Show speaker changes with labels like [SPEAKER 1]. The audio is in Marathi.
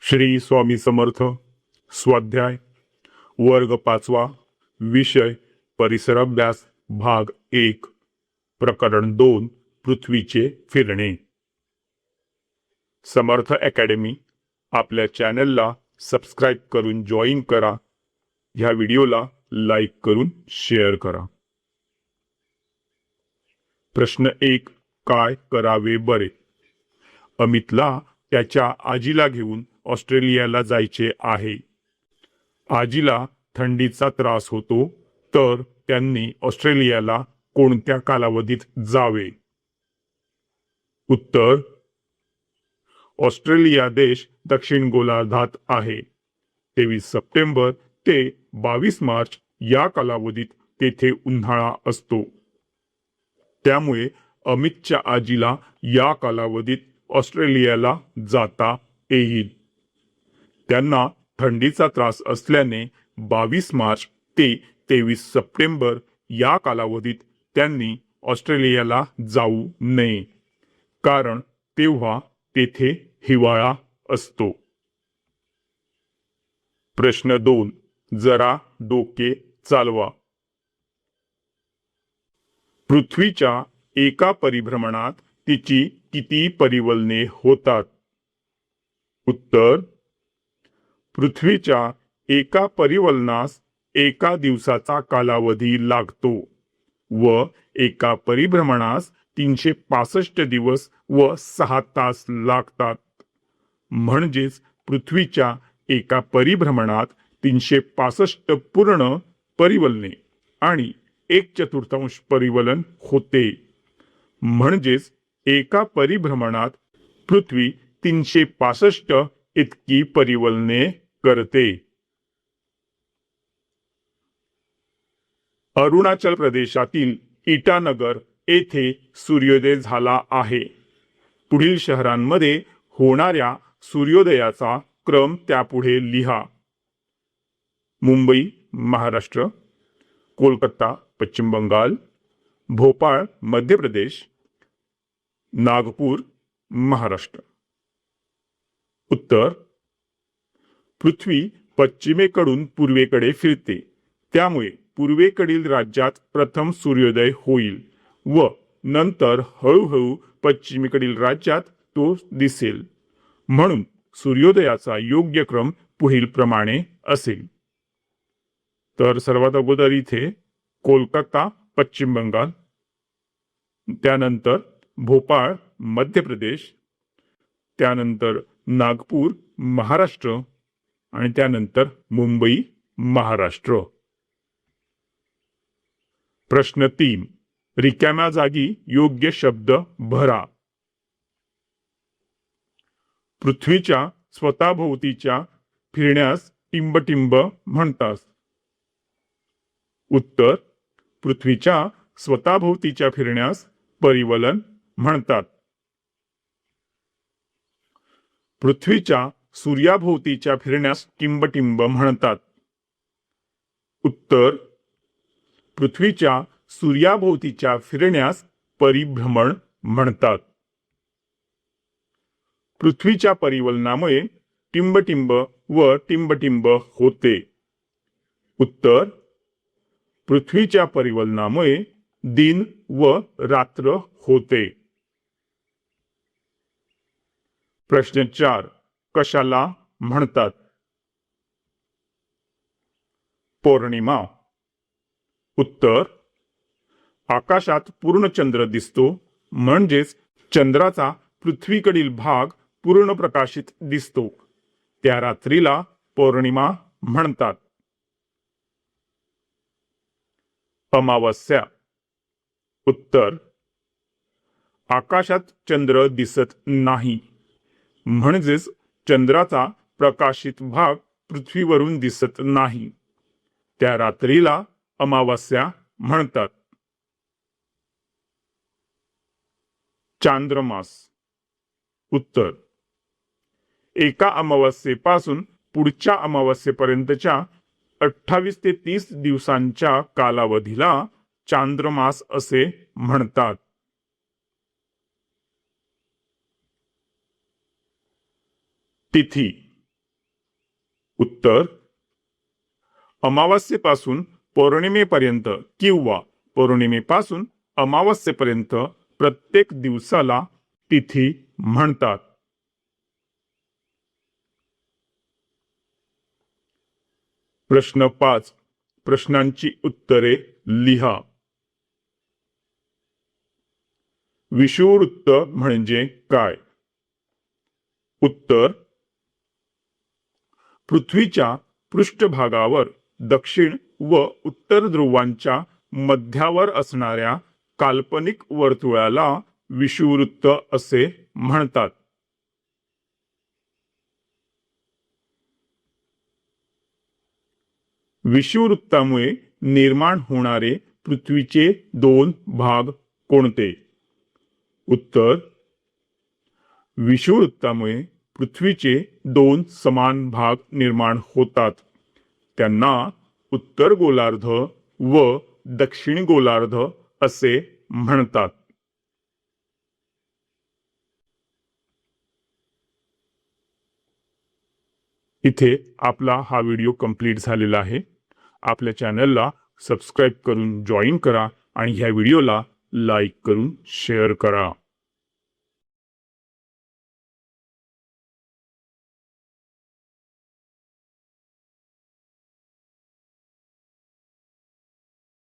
[SPEAKER 1] श्री स्वामी समर्थ. स्वाध्याय वर्ग 5वा. विषय परिसराभ्यास भाग 1. प्रकरण 2. पृथ्वीचे फिरणे. समर्थ अकॅडमी आपल्या चॅनलला सबस्क्राईब करून जॉईन करा. ह्या व्हिडिओला लाईक करून शेअर करा. प्रश्न 1. काय करावे बरे? अमितला त्याच्या आजीला घेऊन ऑस्ट्रेलियाला जायचे आहे. आजीला थंडीचा त्रास होतो, तर त्यांनी ऑस्ट्रेलियाला कोणत्या कालावधीत जावे? उत्तर: ऑस्ट्रेलिया देश दक्षिण गोलार्धात आहे. 23 सप्टेंबर ते 22 मार्च या कालावधीत तेथे उन्हाळा असतो. त्यामुळे अमितच्या आजीला या कालावधीत ऑस्ट्रेलियाला जाता येईल. त्यांना थंडीचा त्रास असल्याने 22 मार्च ते 23 सप्टेंबर या कालावधीत त्यांनी ऑस्ट्रेलियाला जाऊ नये, कारण तेव्हा तेथे हिवाळा असतो. प्रश्न 2. जरा डोके चालवा. पृथ्वीच्या एका परिभ्रमणात तिची किती परिवलने होतात? उत्तर: पृथ्वीच्या एका परिवलनास एका दिवसाचा कालावधी लागतो व एका परिभ्रमणास 365 दिवस व 6 तास लागतात. म्हणजेच पृथ्वीच्या एका परिभ्रमणात 365 पूर्ण परिवलने आणि 1/4 परिवलन होते. म्हणजेच एका परिभ्रमणात पृथ्वी 365 इतकी परिवलने करते. अरुणाचल प्रदेशातील इटानगर येथे सूर्योदय झाला आहे. पुढील शहरांमध्ये होणाऱ्या सूर्योदयाचा क्रम त्यापुढे लिहा. मुंबई महाराष्ट्र, कोलकाता पश्चिम बंगाल, भोपाळ मध्य प्रदेश, नागपूर महाराष्ट्र. उत्तर: पृथ्वी पश्चिमेकडून पूर्वेकडे फिरते, त्यामुळे पूर्वेकडील राज्यात प्रथम सूर्योदय होईल व नंतर हळूहळू पश्चिमेकडील राज्यात तो दिसेल. म्हणून सूर्योदयाचा योग्य क्रम पुढील प्रमाणे असेल. तर सर्वात अगोदर इथे कोलकाता पश्चिम बंगाल, त्यानंतर भोपाळ मध्य प्रदेश, त्यानंतर नागपूर महाराष्ट्र आणि त्यानंतर मुंबई महाराष्ट्र. प्रश्न 3. रिकाम्या जागी योग्य शब्द भरा. पृथ्वीच्या स्वतःभोवतीच्या फिरण्यास टिंबटिंब म्हणतात. उत्तर: पृथ्वीच्या स्वतःभोवतीच्या फिरण्यास परिवलन म्हणतात. पृथ्वीच्या सूर्याभोवतीच्या फिरण्यास टिंबटिंब म्हणतात. उत्तर: पृथ्वीच्या सूर्याभोवतीच्या फिरण्यास परिभ्रमण म्हणतात. पृथ्वीच्या परिवलनामुळे टिंबटिंब व टिंबटिंब होते. उत्तर: पृथ्वीच्या परिवलनामुळे दिन व रात्र होते. प्रश्न 4. कशाला म्हणतात? पौर्णिमा. उत्तर: आकाशात पूर्ण चंद्र दिसतो, म्हणजेच चंद्राचा पृथ्वीकडील भाग पूर्ण प्रकाशित दिसतो. त्या रात्रीला पौर्णिमा म्हणतात. अमावस्या. उत्तर: आकाशात चंद्र दिसत नाही, म्हणजेच चंद्राचा प्रकाशित भाग पृथ्वीवरून दिसत नाही. त्या रात्रीला अमावस्या म्हणतात. चांद्रमास. उत्तर: एका अमावस्येपासून पुढच्या अमावस्येपर्यंतच्या 28 ते 30 दिवसांच्या कालावधीला चांद्रमास असे म्हणतात. तिथी उत्तर अमावास्येपासून पौर्णिमेपर्यंत किंवा पौर्णिमेपासून अमावास्येपर्यंत प्रत्येक दिवसाला तिथी म्हणतात. प्रश्न 5. प्रश्नांची उत्तरे लिहा. विषुववृत्त म्हणजे काय? उत्तर पृथ्वीच्या पृष्ठभागावर दक्षिण व उत्तर ध्रुवांच्या मध्यावर असणाऱ्या काल्पनिक वर्तुळाला विषुववृत्त असे म्हणतात. विषुववृत्तामुळे निर्माण होणारे पृथ्वीचे दोन भाग कोणते? उत्तर विषुववृत्तामुळे पृथ्वीचे दोन समान भाग निर्माण होतात. त्यांना उत्तर गोलार्ध व दक्षिण गोलार्ध असे म्हणतात. इथे आपला हा व्हिडिओ कंप्लीट झालेला आहे. आपल्या चॅनलला सबस्क्राईब करून जॉईन करा आणि ह्या व्हिडिओला लाईक करून शेअर करा.